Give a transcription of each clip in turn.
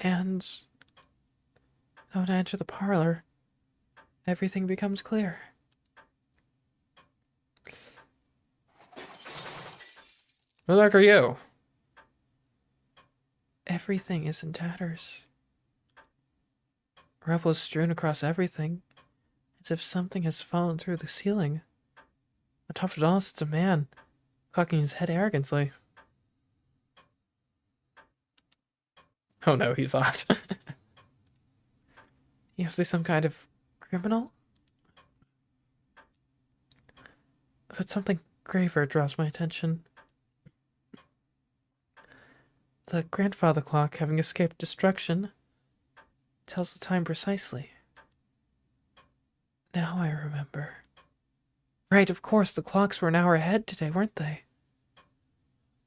And when I enter the parlor, everything becomes clear. Who the heck are you? Everything is in tatters. Rubble is strewn across everything, as if something has fallen through the ceiling. On top of it all sits a man, cocking his head arrogantly. Oh no, he's hot. Is he some kind of criminal? But something graver draws my attention. The grandfather clock, having escaped destruction, tells the time precisely. Now I remember. Right, of course, the clocks were an hour ahead today, weren't they?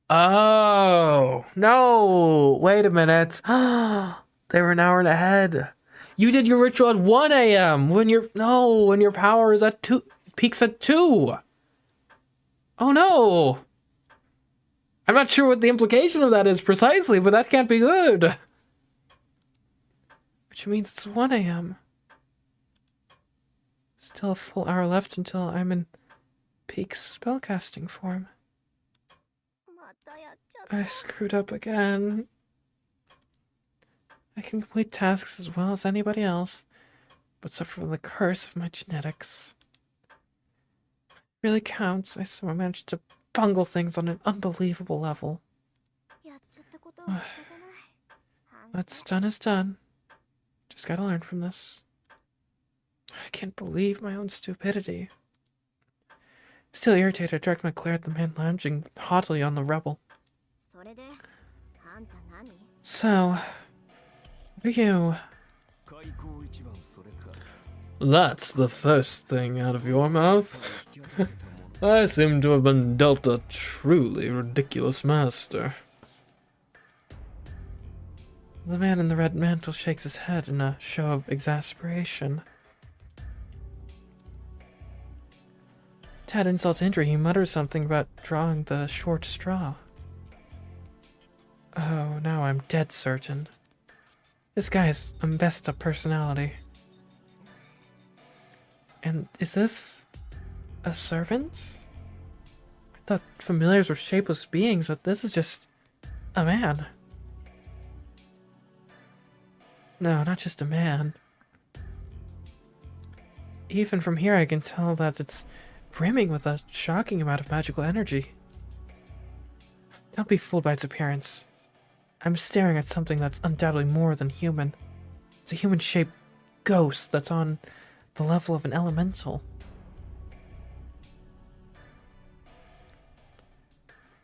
Oh, no! Wait a minute. They were an hour and ahead. You did your ritual at 1 a.m. when your power is at 2, peaks at 2. Oh no! I'm not sure what the implication of that is precisely, but that can't be good. Which means it's 1 a.m. Still a full hour left until I'm in peak spellcasting form. I screwed up again. I can complete tasks as well as anybody else, but suffer from the curse of my genetics. It really counts. I somehow managed to bungle things on an unbelievable level. What's done is done. Just gotta learn from this. I can't believe my own stupidity. Still irritated, I direct my glare at the man lounging haughtily on the rubble. So, what are you? That's the first thing out of your mouth. I seem to have been dealt a truly ridiculous master. The man in the red mantle shakes his head in a show of exasperation. To add insult to injury, he mutters something about drawing the short straw. Oh, now I'm dead certain. This guy has a messed up personality. And is this a servant? I thought familiars were shapeless beings, but this is just a man. No, not just a man. Even from here I can tell that it's brimming with a shocking amount of magical energy. Don't be fooled by its appearance. I'm staring at something that's undoubtedly more than human. It's a human-shaped ghost that's on the level of an elemental.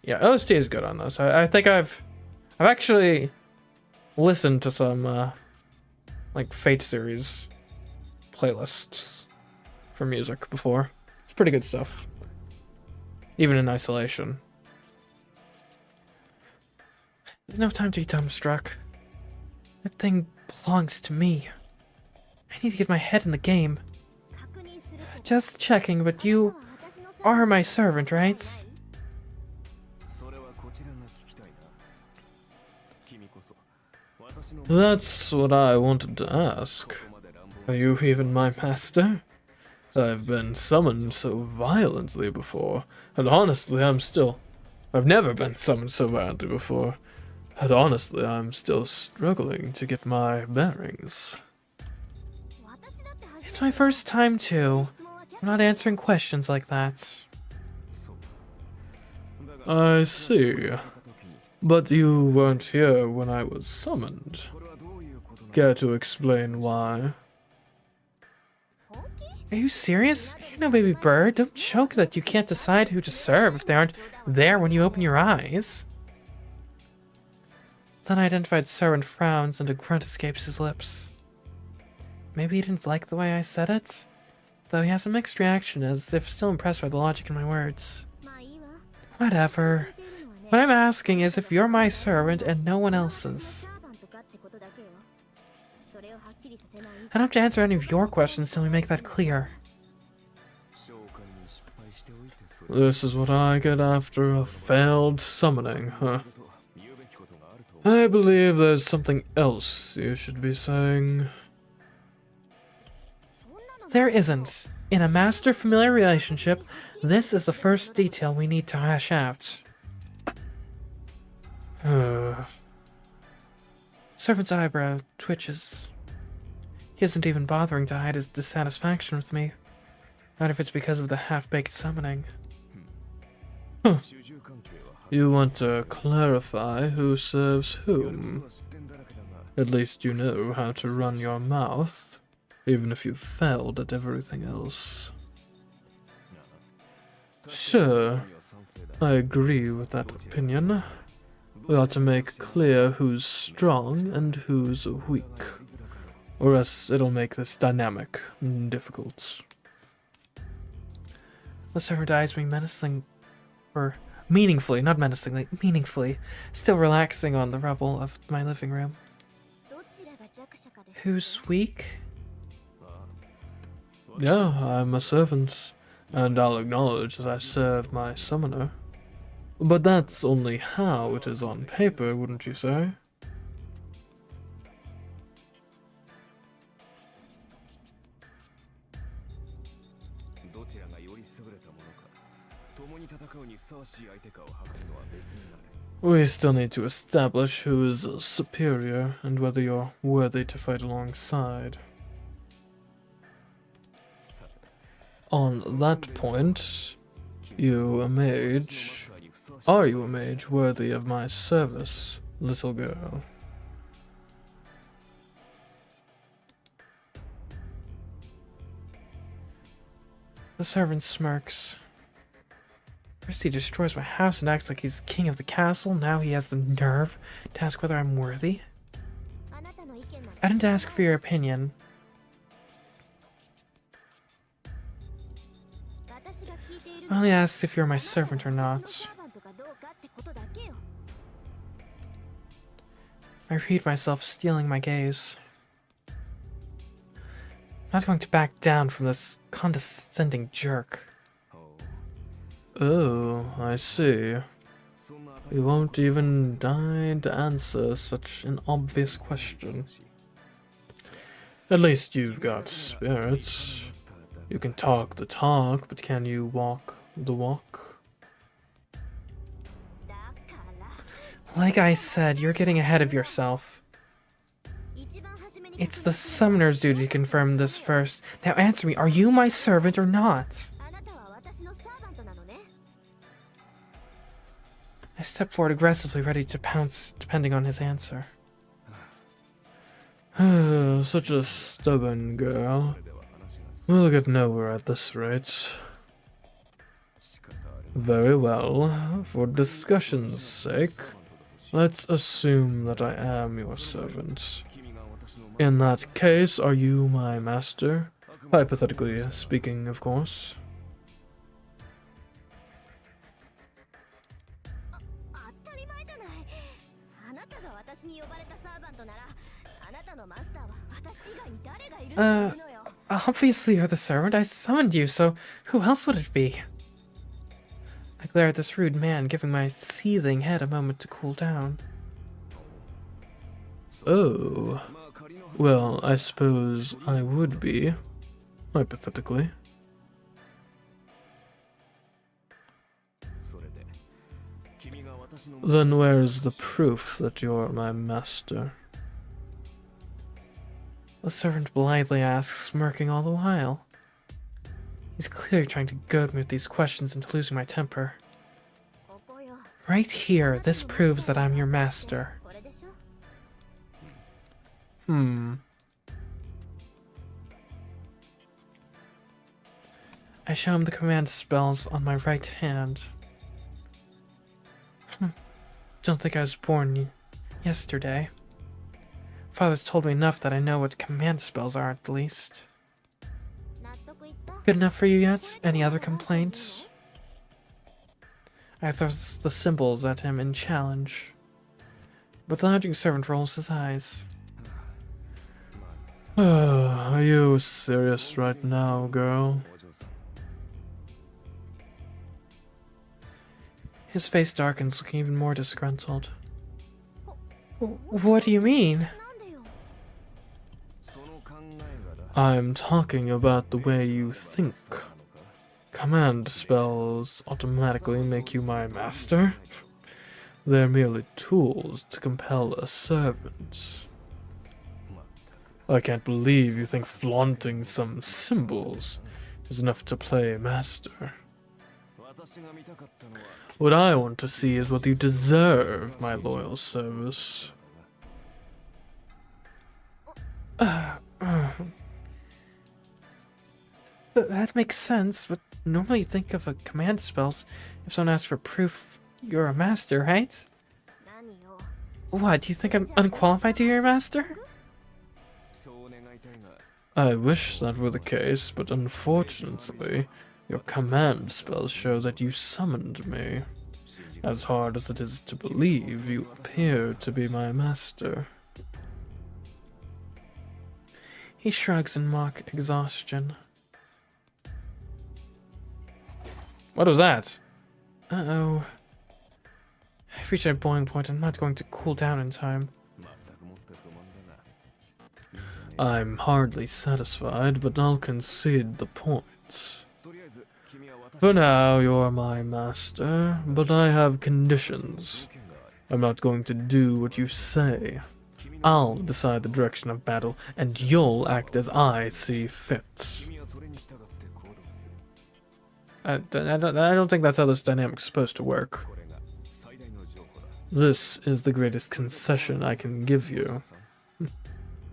Yeah, OST is good on this. I think I've actually listened to some like Fate series playlists for music before. It's pretty good stuff, even in isolation. There's no time to be dumbstruck. That thing belongs to me. I need to get my head in the game. Just checking, but you are my servant, right? That's what I wanted to ask. Are you even my master? I've been summoned so violently before, and honestly, I've never been summoned so violently before, and honestly, I'm still struggling to get my bearings. It's my first time too. I'm not answering questions like that. I see. But you weren't here when I was summoned. Care to explain why? Are you serious? You know, baby bird, don't joke that you can't decide who to serve if they aren't there when you open your eyes. The unidentified servant frowns and a grunt escapes his lips. Maybe he didn't like the way I said it, though he has a mixed reaction as if still impressed by the logic in my words. Whatever. What I'm asking is if you're my servant and no one else's. I don't have to answer any of your questions till we make that clear. This is what I get after a failed summoning, huh? I believe there's something else you should be saying. There isn't. In a master-familiar relationship, this is the first detail we need to hash out. Servant's eyebrow twitches. He isn't even bothering to hide his dissatisfaction with me. Not if it's because of the half-baked summoning. Huh. You want to clarify who serves whom? At least you know how to run your mouth, even if you've failed at everything else. Sure, I agree with that opinion. We ought to make clear who's strong and who's weak, or else it'll make this dynamic difficult. The servant eyes me meaningfully, not menacingly, meaningfully, still relaxing on the rubble of my living room. Who's weak? Yeah, I'm a servant, and I'll acknowledge that I serve my summoner. But that's only how it is on paper, wouldn't you say? We still need to establish who is superior and whether you're worthy to fight alongside. On that point, are you a mage worthy of my service, little girl? The servant smirks. First he destroys my house and acts like he's king of the castle. Now he has the nerve to ask whether I'm worthy. I didn't ask for your opinion. I only asked if you're my servant or not. I repeat myself, stealing my gaze. I'm not going to back down from this condescending jerk. Oh, I see. You won't even deign to answer such an obvious question. At least you've got spirits. You can talk the talk, but can you walk the walk? Like I said, you're getting ahead of yourself. It's the summoner's duty to confirm this first. Now answer me, are you my servant or not? I step forward aggressively, ready to pounce depending on his answer. Such a stubborn girl. We'll get nowhere at this rate. Very well, for discussion's sake, let's assume that I am your servant. In that case, are you my master? Hypothetically speaking, of course. Obviously you're the servant. I summoned you, so who else would it be? I glare at this rude man, giving my seething head a moment to cool down. Oh. Well, I suppose I would be. Hypothetically. Then where's the proof that you're my master? The servant blithely asks, smirking all the while. He's clearly trying to goad me with these questions into losing my temper. Right here, this proves that I'm your master. I show him the command spells on my right hand. Don't think I was born yesterday. Father's told me enough that I know what command spells are, at the least. Good enough for you yet? Any other complaints? I throw the symbols at him in challenge. But the lounging servant rolls his eyes. Are you serious right now, girl? His face darkens, looking even more disgruntled. What do you mean? I'm talking about the way you think. Command spells automatically make you my master. They're merely tools to compel a servant. I can't believe you think flaunting some symbols is enough to play master. What I want to see is what you deserve, my loyal service. That makes sense, but normally you think of a command spells if someone asks for proof you're a master, right? What, do you think I'm unqualified to be your master? I wish that were the case, but unfortunately, your command spells show that you summoned me. As hard as it is to believe, you appear to be my master. He shrugs in mock exhaustion. What was that? Uh-oh. I've reached a boiling point. I'm not going to cool down in time. I'm hardly satisfied, but I'll concede the points. For now, you're my master, but I have conditions. I'm not going to do what you say. I'll decide the direction of battle, and you'll act as I see fit. I don't think that's how this dynamic's supposed to work. This is the greatest concession I can give you.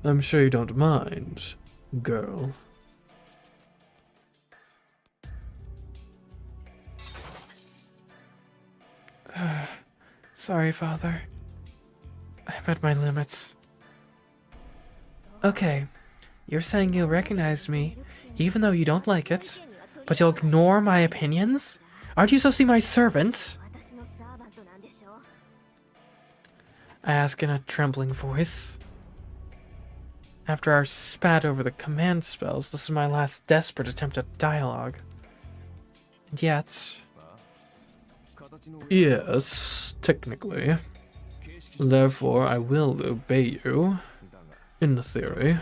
I'm sure you don't mind, girl. Sorry, Father. I'm at my limits. Okay, you're saying you'll recognize me, even though you don't like it, but you'll ignore my opinions? Aren't you supposed to be my servant? I ask in a trembling voice. After our spat over the command spells, this is my last desperate attempt at dialogue. And yet... Yes, technically. Therefore, I will obey you, in theory.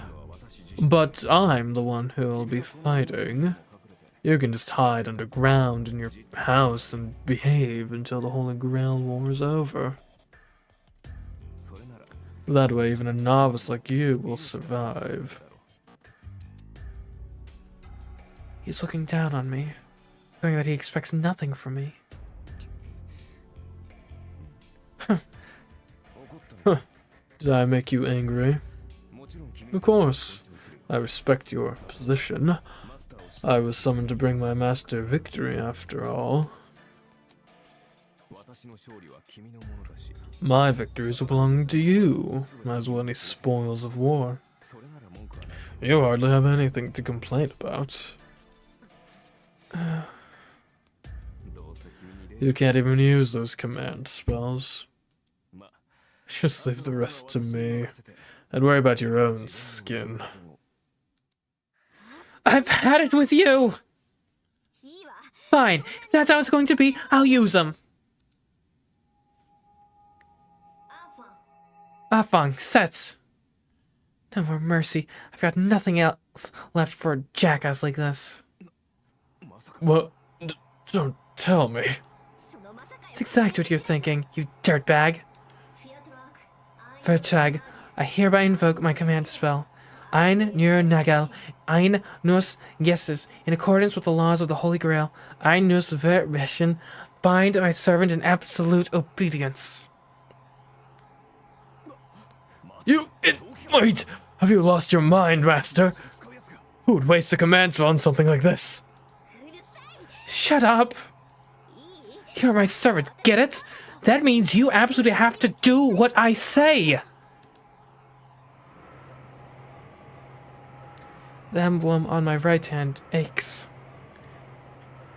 But I'm the one who'll be fighting. You can just hide underground in your house and behave until the Holy Grail War is over. That way, even a novice like you will survive. He's looking down on me, knowing that he expects nothing from me. Did I make you angry? Of course. I respect your position. I was summoned to bring my master victory, after all. My victories will belong to you, as will any spoils of war. You hardly have anything to complain about. You can't even use those command spells. Just leave the rest to me, and worry about your own skin. I've had it with you! Fine, if that's how it's going to be, I'll use them. Afang, set. No more mercy. I've got nothing else left for a jackass like this. What? Don't tell me. It's exactly what you're thinking, you dirtbag. Vertag, I hereby invoke my command spell. Ein nur Nagel, ein nus Gesses, in accordance with the laws of the Holy Grail. Ein nus Verbeschen, bind my servant in absolute obedience. Wait! Have you lost your mind, Master? Who would waste a command spell on something like this? Shut up! You're my servant, get it? That means you absolutely have to do what I say! The emblem on my right hand aches.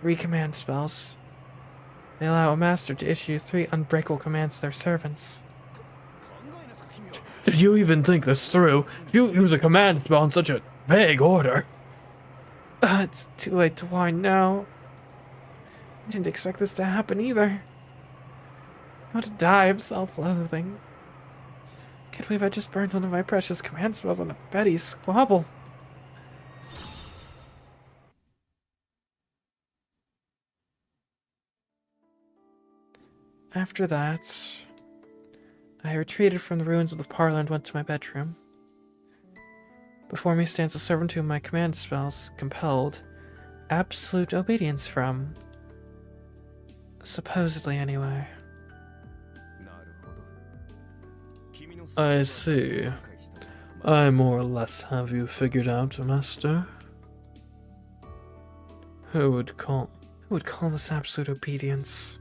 3 command spells. They allow a master to issue 3 unbreakable commands to their servants. Did you even think this through? If you use a command spell in such a vague order. It's too late to whine now. I didn't expect this to happen either. I want to die of self-loathing. Can't believe I just burned one of my precious command spells on a Betty squabble. After that, I retreated from the ruins of the parlor and went to my bedroom. Before me stands a servant whom my command spells compelled absolute obedience from. Supposedly, anyway. I see. I more or less have you figured out, Master. Who would call this absolute obedience?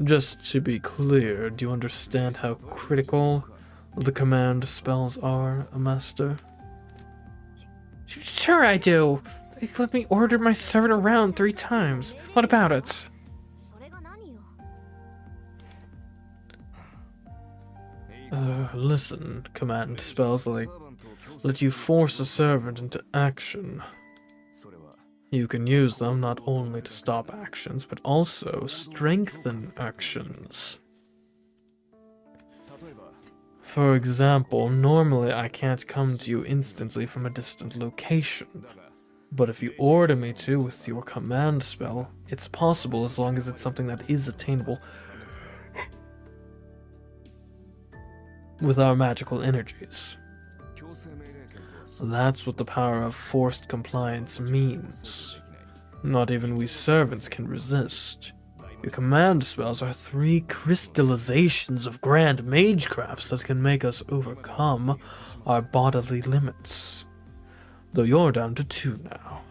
Just to be clear, do you understand how critical the command spells are, Master? Sure I do. They let me order my servant around 3 times. What about it? Listen, command spells let you force a servant into action. You can use them not only to stop actions, but also strengthen actions. For example, normally I can't come to you instantly from a distant location. But if you order me to with your command spell, it's possible as long as it's something that is attainable with our magical energies. That's what the power of forced compliance means. Not even we servants can resist. Your command spells are 3 crystallizations of grand magecrafts that can make us overcome our bodily limits. Though you're down to 2 now.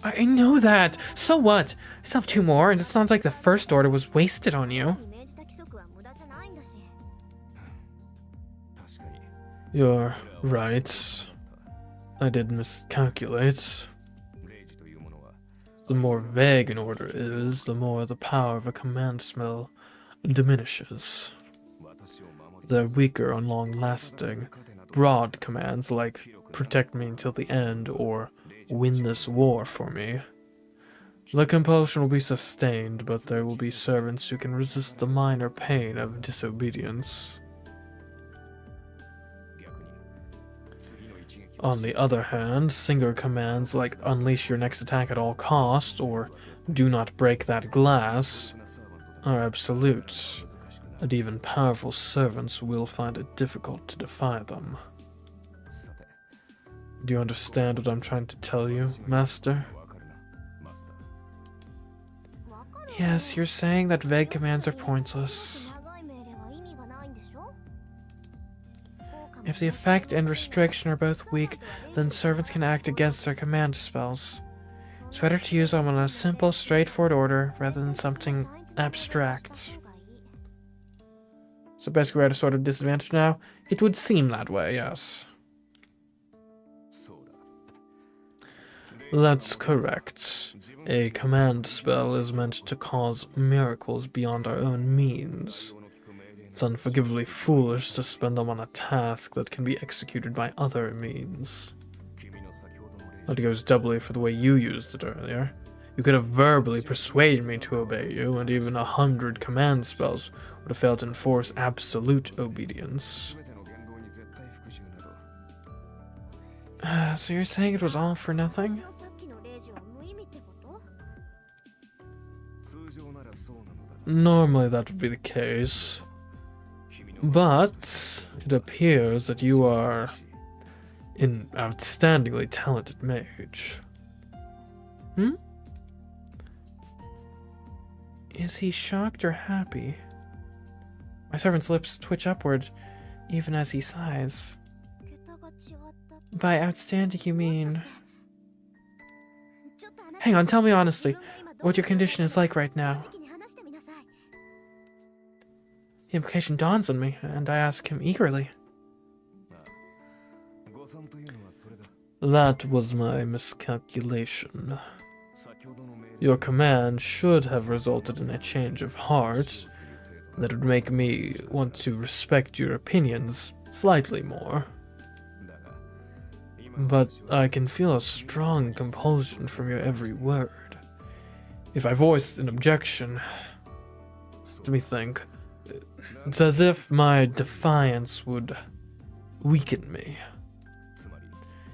I know that. So what? I still have 2 more, and it sounds like the first order was wasted on you. You're right. I did miscalculate. The more vague an order is, the more the power of a command spell diminishes. They're weaker on long-lasting, broad commands like protect me until the end or win this war for me. The compulsion will be sustained, but there will be servants who can resist the minor pain of disobedience. On the other hand, single commands like unleash your next attack at all costs or do not break that glass are absolute, and even powerful servants will find it difficult to defy them. Do you understand what I'm trying to tell you, Master? Yes, you're saying that vague commands are pointless. If the effect and restriction are both weak, then servants can act against their command spells. It's better to use them in a simple, straightforward order rather than something abstract. So basically we're at a sort of disadvantage now? It would seem that way, yes. That's correct. A command spell is meant to cause miracles beyond our own means. It's unforgivably foolish to spend them on a task that can be executed by other means. That goes doubly for the way you used it earlier. You could have verbally persuaded me to obey you, and even 100 command spells would have failed to enforce absolute obedience. So you're saying it was all for nothing? Normally that would be the case. But it appears that you are an outstandingly talented mage. Is he shocked or happy? My servant's lips twitch upward, even as he sighs. By outstanding, you mean... Hang on, tell me honestly, what your condition is like right now. The implication dawns on me, and I ask him eagerly. That was my miscalculation. Your command should have resulted in a change of heart that would make me want to respect your opinions slightly more. But I can feel a strong compulsion from your every word. If I voiced an objection, let me think. It's as if my defiance would weaken me.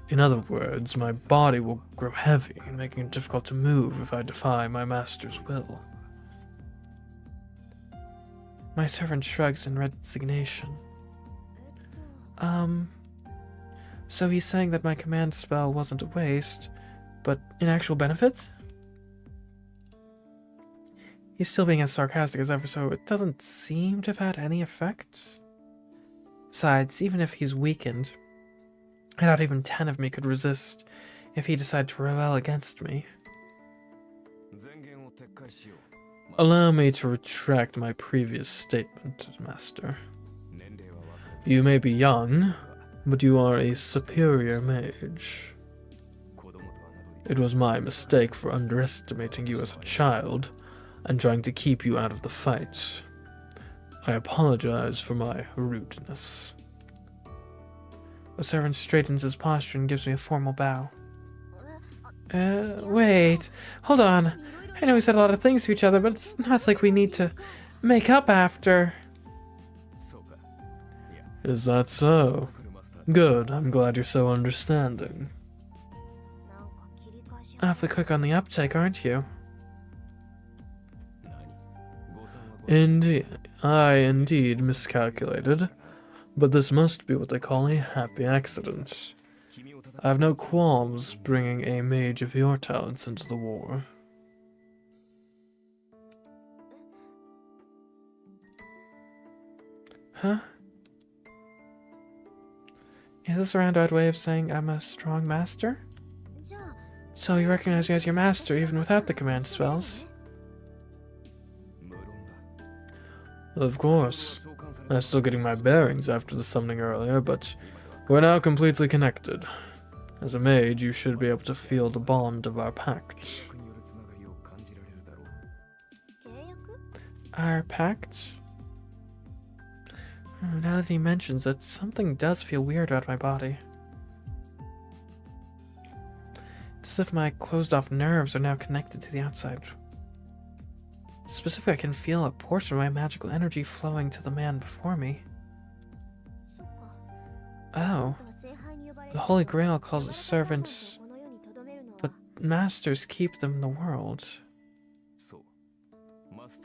In other words, my body will grow heavy, making it difficult to move if I defy my master's will. My servant shrugs in resignation. So he's saying that my command spell wasn't a waste, but an actual benefit? He's still being as sarcastic as ever, so it doesn't seem to have had any effect. Besides, even if he's weakened, I doubt even 10 of me could resist if he decided to rebel against me. Allow me to retract my previous statement, Master. You may be young, but you are a superior mage. It was my mistake for underestimating you as a child and trying to keep you out of the fight. I apologize for my rudeness. The servant straightens his posture and gives me a formal bow. Wait. Hold on. I know we said a lot of things to each other, but it's not like we need to make up after. Is that so? Good, I'm glad you're so understanding. Awfully quick on the uptake, aren't you? Indeed, I indeed miscalculated, but this must be what they call a happy accident. I have no qualms bringing a mage of your talents into the war. Huh? Is this a roundabout way of saying I'm a strong master? So you recognize me as your master even without the command spells? Of course. I'm still getting my bearings after the summoning earlier, but we're now completely connected. As a mage, you should be able to feel the bond of our pact. Our pact? Now that he mentions it, something does feel weird about my body. It's as if my closed-off nerves are now connected to the outside. Specifically, I can feel a portion of my magical energy flowing to the man before me. Oh. The Holy Grail calls it servants, but masters keep them in the world.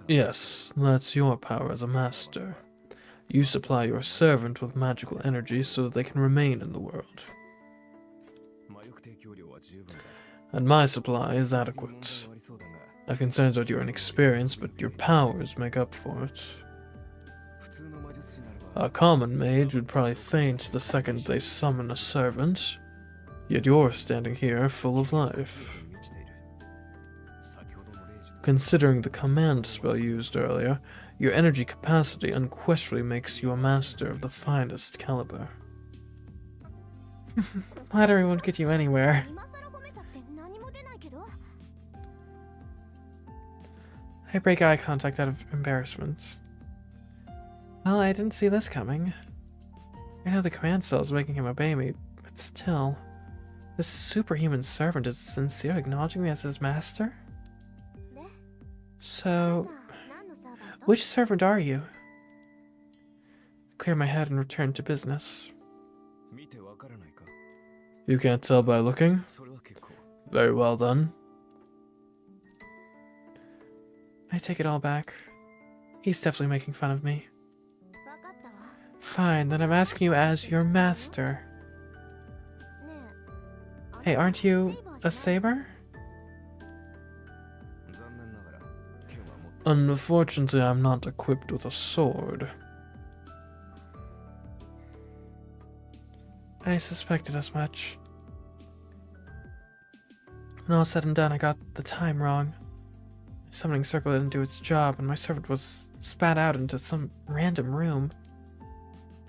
Yes, that's your power as a master. You supply your servant with magical energy so that they can remain in the world. And my supply is adequate. I have concerns about your inexperience, but your powers make up for it. A common mage would probably faint the second they summon a servant, yet you're standing here full of life. Considering the command spell used earlier, your energy capacity unquestionably makes you a master of the finest caliber. Flattery won't get you anywhere. I break eye contact out of embarrassment. Well, I didn't see this coming. I know the command cell is making him obey me, but still. This superhuman servant is sincerely acknowledging me as his master? So, which servant are you? I clear my head and return to business. You can't tell by looking? Very well then. I take it all back. He's definitely making fun of me. Fine, then I'm asking you as your master. Hey, aren't you a saber? Unfortunately, I'm not equipped with a sword. I suspected as much. When all said and done, I got the time wrong. My summoning circle didn't do its job, and my servant was spat out into some random room.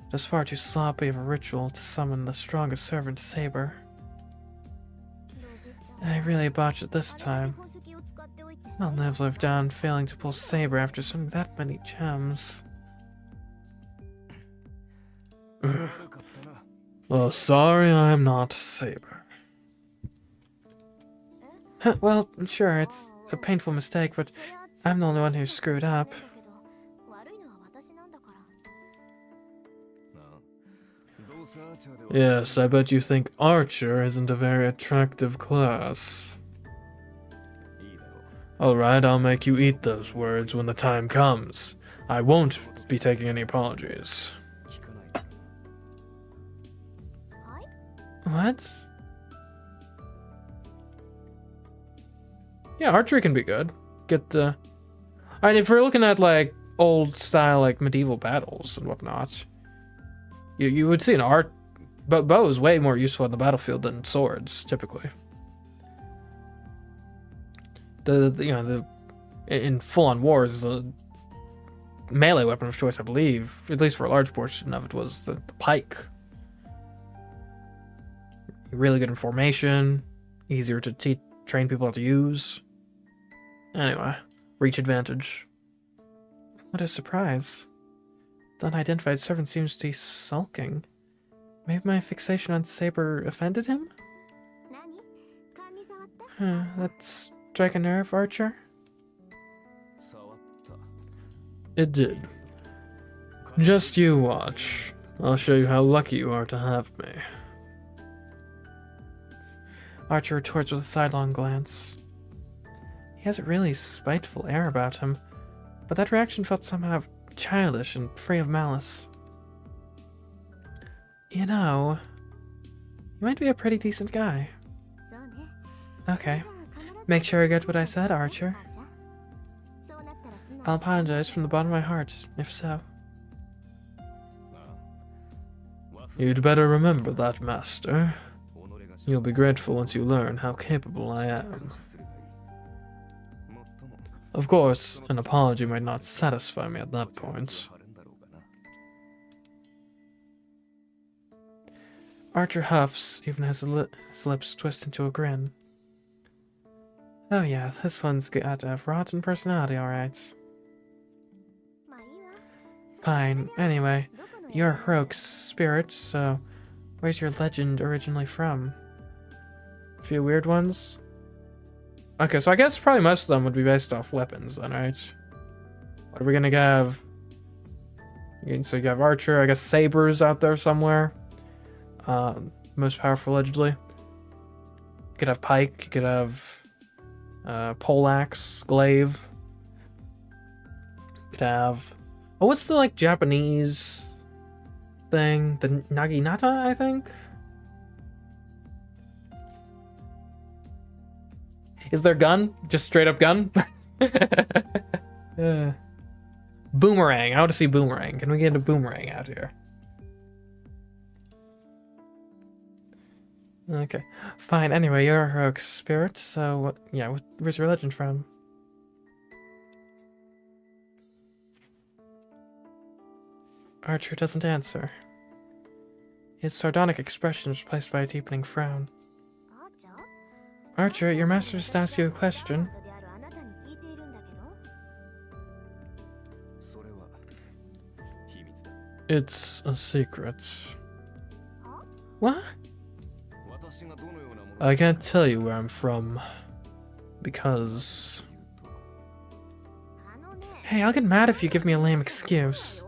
It was far too sloppy of a ritual to summon the strongest servant, Saber. I really botched it this time. I'll never live down failing to pull Saber after summoning that many gems. Well, sorry I'm not Saber. Well, sure, it's a painful mistake, but I'm the only one who screwed up. Yes, I bet you think Archer isn't a very attractive class. Alright, I'll make you eat those words when the time comes. I won't be taking any apologies. What? Yeah, archery can be good. I mean, if we're looking at like old style, like medieval battles and whatnot, you would see an but bow is way more useful in the battlefield than swords typically. In full-on wars, the melee weapon of choice, I believe, at least for a large portion of it, was the pike. Really good in formation, easier to train people how to use. Anyway, reach advantage. What a surprise. The unidentified servant seems to be sulking. Maybe my fixation on Saber offended him? That strike a nerve, Archer? It did. Just you watch. I'll show you how lucky you are to have me. Archer retorts with a sidelong glance. He has a really spiteful air about him, but that reaction felt somehow childish and free of malice. You know, you might be a pretty decent guy. Okay, make sure I get what I said, Archer. I'll apologize from the bottom of my heart, if so. You'd better remember that, Master. You'll be grateful once you learn how capable I am. Of course, an apology might not satisfy me at that point. Archer huffs, even as his lips twist into a grin. Oh yeah, this one's got a rotten personality, alright. Fine, anyway, you're Heroic's spirit, so where's your legend originally from? A few weird ones? Okay, so I guess probably most of them would be based off weapons then, right? What are we gonna have? So you have Archer, I guess Saber's out there somewhere. Most powerful, allegedly. You could have Pike, you could have Poleaxe, Glaive. You could have... Oh, what's the, like, Japanese thing? The Naginata, I think? Is there gun? Just straight up gun? Boomerang. I want to see Boomerang. Can we get a Boomerang out here? Okay. Fine. Anyway, you're a heroic spirit, so yeah, where's your legend from? Archer doesn't answer. His sardonic expression is replaced by a deepening frown. Archer, your master just asked you a question. It's a secret. What? I can't tell you where I'm from, because... Hey, I'll get mad if you give me a lame excuse.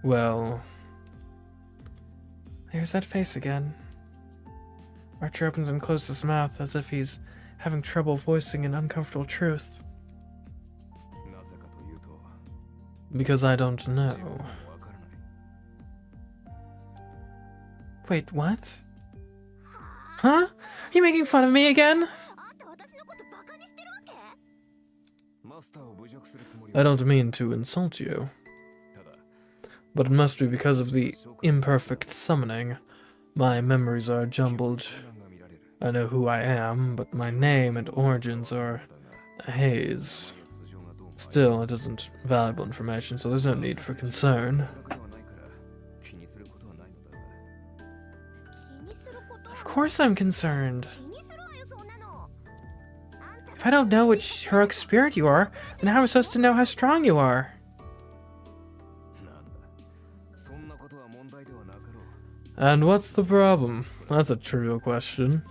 Well... There's that face again. Archer opens and closes his mouth as if he's having trouble voicing an uncomfortable truth. Because I don't know. Wait, what? Huh? Are you making fun of me again? I don't mean to insult you, but it must be because of the imperfect summoning. My memories are jumbled. I know who I am, but my name and origins are a haze. Still, it isn't valuable information, so there's no need for concern. Of course I'm concerned. If I don't know which heroic spirit you are, then how am I supposed to know how strong you are? And what's the problem? That's a trivial question.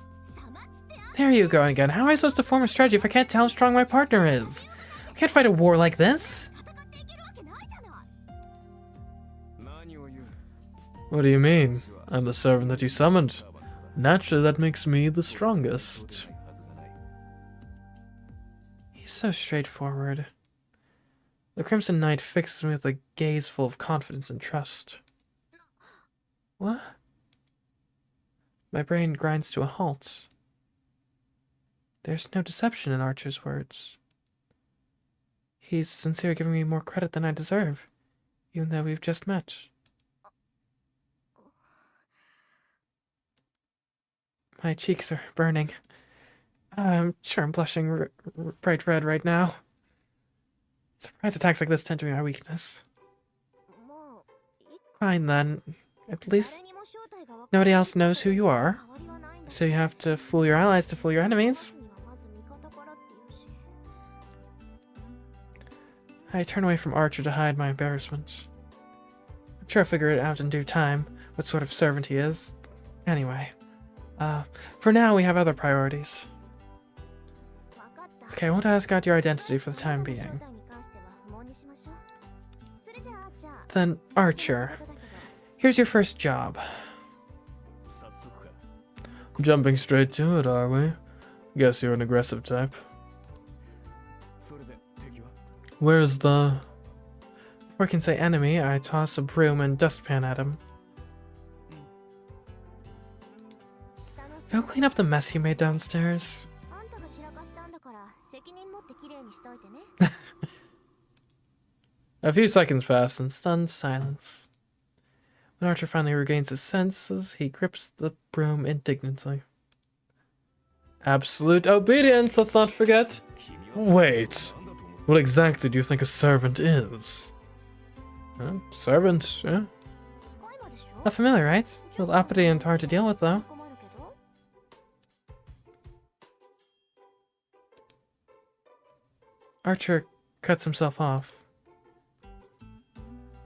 There you go again. How am I supposed to form a strategy if I can't tell how strong my partner is? I can't fight a war like this. What do you mean? I'm the servant that you summoned. Naturally, that makes me the strongest. He's so straightforward. The Crimson Knight fixes me with a gaze full of confidence and trust. What? My brain grinds to a halt. There's no deception in Archer's words. He's sincere, giving me more credit than I deserve, even though we've just met. My cheeks are burning. I'm sure I'm blushing bright red right now. Surprise attacks like this tend to be my weakness. Fine then. At least nobody else knows who you are. So you have to fool your allies to fool your enemies. I turn away from Archer to hide my embarrassment. I'm sure I'll figure it out in due time, what sort of servant he is. Anyway, for now we have other priorities. Okay, I won't ask out your identity for the time being. Then, Archer, here's your first job. Jumping straight to it, are we? Guess you're an aggressive type. Where's the... Before I can say enemy, I toss a broom and dustpan at him. Go clean up the mess you made downstairs. A few seconds pass in stunned silence. When Archer finally regains his senses, he grips the broom indignantly. Absolute obedience, let's not forget. Wait, what exactly do you think a servant is? Servant, yeah. Not familiar, right? A little uppity and hard to deal with, though. Archer cuts himself off.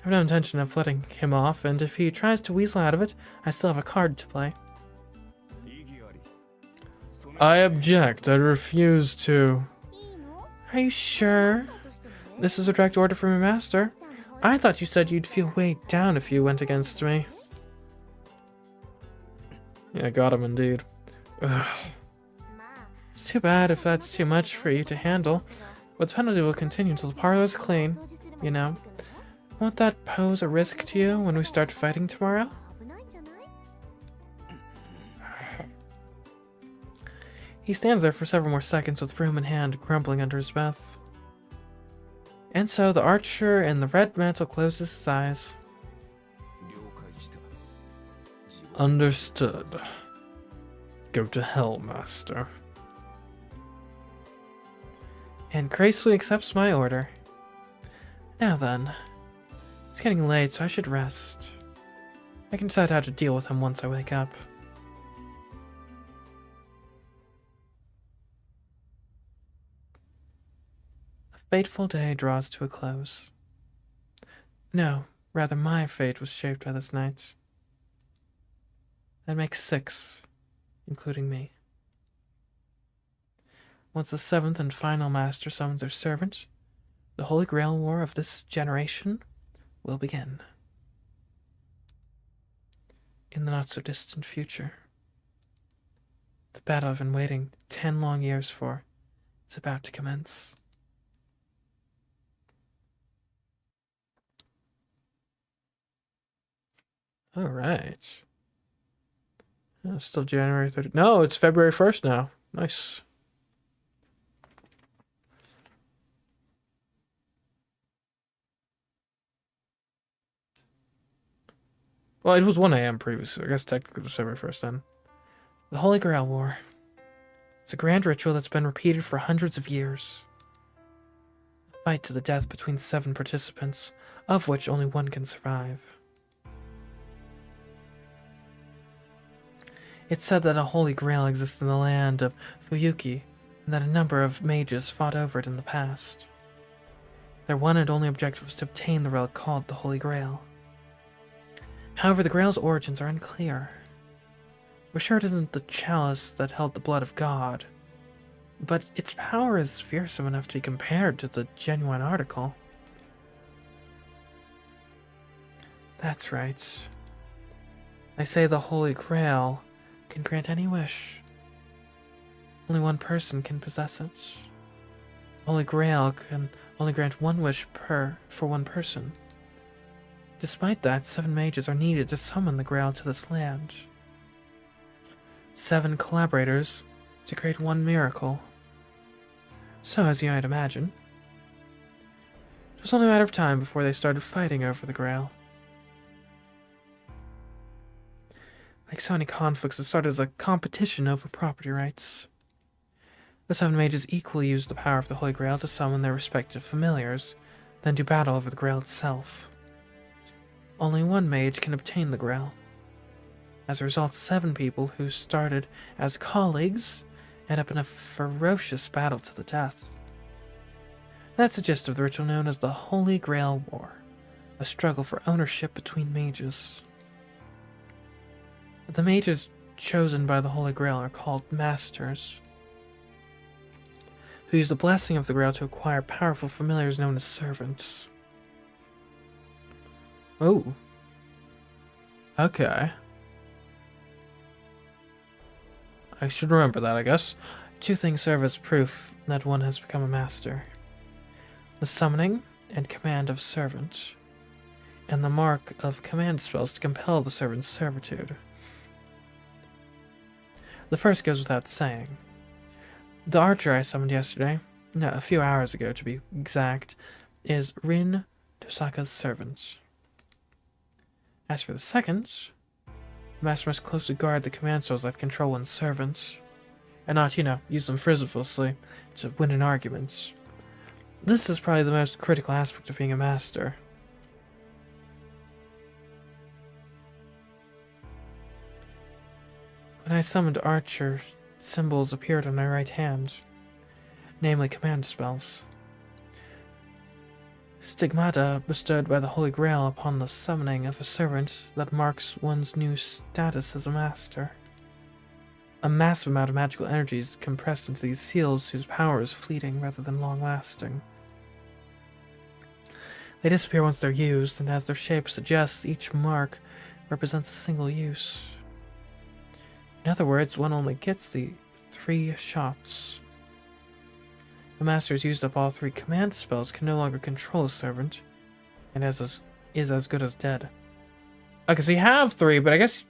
I have no intention of letting him off, and if he tries to weasel out of it, I still have a card to play. I object. I refuse to. Are you sure? This is a direct order from your master. I thought you said you'd feel weighed down if you went against me. Yeah, got him indeed. Ugh. It's too bad if that's too much for you to handle. But the penalty will continue until the parlor's clean, you know. Won't that pose a risk to you when we start fighting tomorrow? He stands there for several more seconds with broom in hand, grumbling under his breath. And so the archer in the red mantle closes his eyes. Understood. Go to hell, master. And gracefully accepts my order. Now then, it's getting late, so I should rest. I can decide how to deal with him once I wake up. A fateful day draws to a close. No, rather my fate was shaped by this night. That makes 6, including me. Once the 7th and final master summons their servant, the Holy Grail War of this generation will begin. In the not-so-distant future. The battle I've been waiting 10 long years for is about to commence. All right. Oh, still January 30th. No, it's February 1st now. Nice. Well, it was 1 a.m. previously. I guess technically it was February 1st then. The Holy Grail War. It's a grand ritual that's been repeated for hundreds of years. A fight to the death between 7 participants, of which only 1 can survive. It's said that a Holy Grail exists in the land of Fuyuki, and that a number of mages fought over it in the past. Their one and only objective was to obtain the relic called the Holy Grail. However, the Grail's origins are unclear. We're sure it isn't the chalice that held the blood of God, but its power is fearsome enough to be compared to the genuine article. That's right. They say the Holy Grail can grant any wish. Only one person can possess it. The Holy Grail can only grant one wish for one person. Despite that, 7 mages are needed to summon the Grail to this land. 7 collaborators to create one miracle. So, as you might imagine, it was only a matter of time before they started fighting over the Grail. Like so many conflicts, it started as a competition over property rights. The 7 mages equally used the power of the Holy Grail to summon their respective familiars, then do battle over the Grail itself. Only one mage can obtain the Grail. As a result, 7 people who started as colleagues end up in a ferocious battle to the death. That's the gist of the ritual known as the Holy Grail War, a struggle for ownership between mages. The mages chosen by the Holy Grail are called Masters, who use the blessing of the Grail to acquire powerful familiars known as servants. Oh. Okay. I should remember that, I guess. 2 things serve as proof that one has become a master. The summoning and command of servant, and the mark of command spells to compel the servant's servitude. The first goes without saying. The archer I summoned yesterday, no, a few hours ago to be exact, is Rin Tosaka's servant. As for the second, the master must closely guard the command spells that control one's servants, and not, use them frivolously to win an argument. This is probably the most critical aspect of being a master. When I summoned Archer, symbols appeared on my right hand, namely command spells. Stigmata bestowed by the Holy Grail upon the summoning of a servant that marks one's new status as a master. A massive amount of magical energy is compressed into these seals whose power is fleeting rather than long-lasting. They disappear once they're used, and as their shape suggests, each mark represents a single use. In other words, one only gets the 3 shots. The master has used up all 3 command spells, can no longer control a servant, and is as good as dead. Okay, so you have 3, but I guess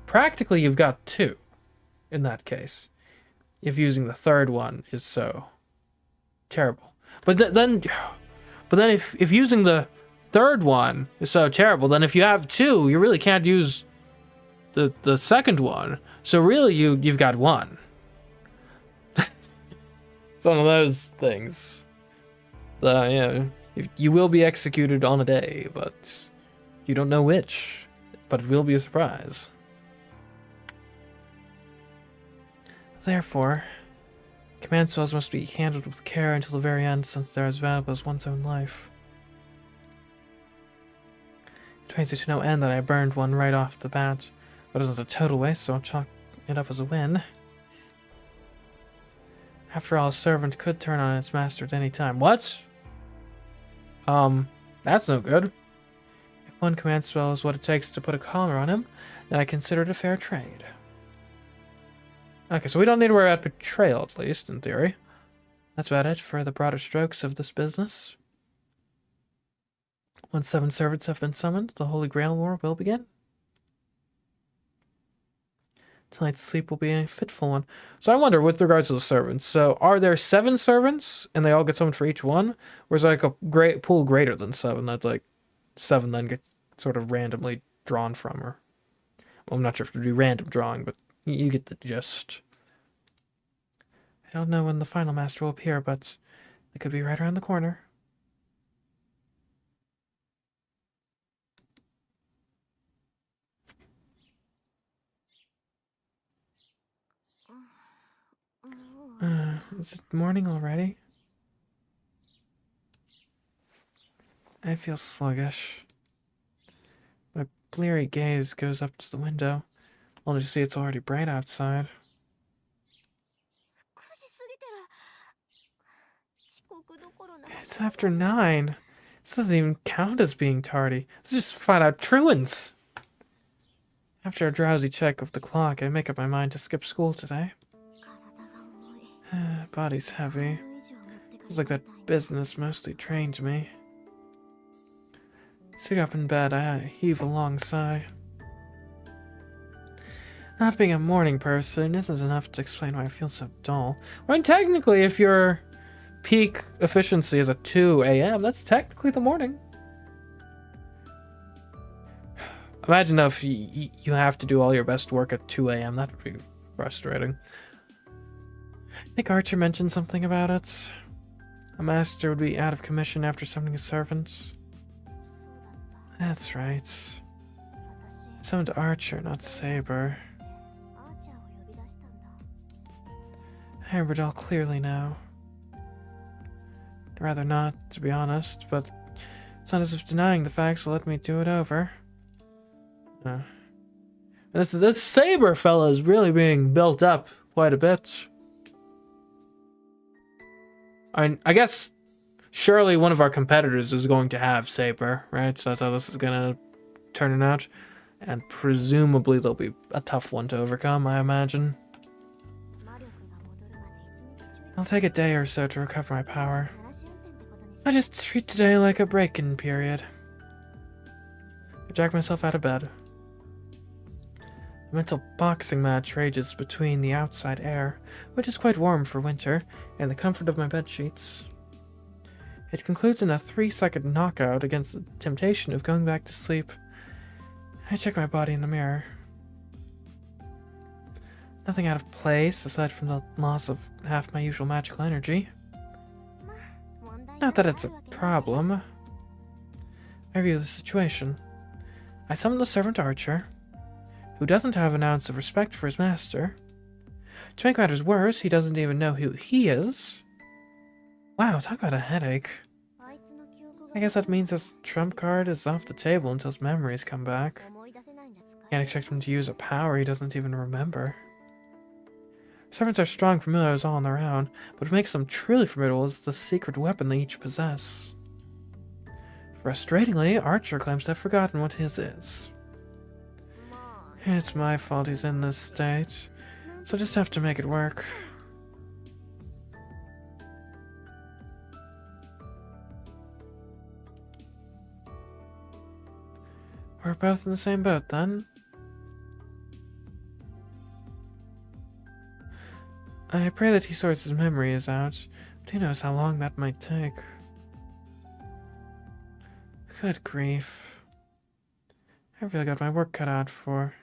practically you've got 2 in that case, if using the 3rd one is so terrible. But then if using the 3rd one is so terrible, then if you have 2, you really can't use the 2nd one. So really, you've got 1. It's one of those things. You will be executed on a day, but you don't know which. But it will be a surprise. Therefore, command spells must be handled with care until the very end, since they're as valuable as one's own life. It pains me to no end that I burned one right off the bat, but it wasn't a total waste, so I'll chalk it up as a win. After all, a servant could turn on its master at any time. What? That's no good. If one command spell is what it takes to put a collar on him, then I consider it a fair trade. Okay, so we don't need to worry about betrayal, at least, in theory. That's about it for the broader strokes of this business. Once 7 servants have been summoned, the Holy Grail War will begin. Tonight's sleep will be a fitful one. So I wonder, with regards to the servants, so are there 7 servants, and they all get summoned for each one? Or is there like a great pool greater than 7 that like 7 then get sort of randomly drawn from her? Well, I'm not sure if it would be random drawing, but you get the gist. I don't know when the final master will appear, but it could be right around the corner. Is it morning already? I feel sluggish. My bleary gaze goes up to the window, only to see it's already bright outside. It's after 9. This doesn't even count as being tardy. This is just flat out truants. After a drowsy check of the clock, I make up my mind to skip school today. Body's heavy. Feels like that business mostly drained me. Sitting up in bed, I heave a long sigh. Not being a morning person isn't enough to explain why I feel so dull. When technically, if your peak efficiency is at 2 a.m., that's technically the morning. Imagine if you have to do all your best work at 2 a.m. That would be frustrating. I think Archer mentioned something about it. A master would be out of commission after summoning a servant. That's right. I summoned Archer, not Saber. I remember it all clearly now. I'd rather not, to be honest, but it's not as if denying the facts will let me do it over. This Saber fella is really being built up quite a bit. I guess surely one of our competitors is going to have Saber, right? So that's how this is gonna turn out. And presumably there'll be a tough one to overcome, I imagine. I'll take a day or so to recover my power. I just treat today like a break-in period. I drag myself out of bed. A mental boxing match rages between the outside air, which is quite warm for winter, and the comfort of my bed sheets. It concludes in a 3-second knockout against the temptation of going back to sleep. I check my body in the mirror. Nothing out of place, aside from the loss of half my usual magical energy. Not that it's a problem. I review the situation. I summon the servant Archer, who doesn't have an ounce of respect for his master. To make matters worse, he doesn't even know who he is. Wow, talk about a headache. I guess that means his trump card is off the table until his memories come back. Can't expect him to use a power he doesn't even remember. Servants are strong familiars all on their own, but what makes them truly formidable is the secret weapon they each possess. Frustratingly, Archer claims to have forgotten what his is. It's my fault he's in this state, so I just have to make it work. We're both in the same boat, then. I pray that he sorts his memories out, but who knows how long that might take. Good grief. I really got my work cut out for.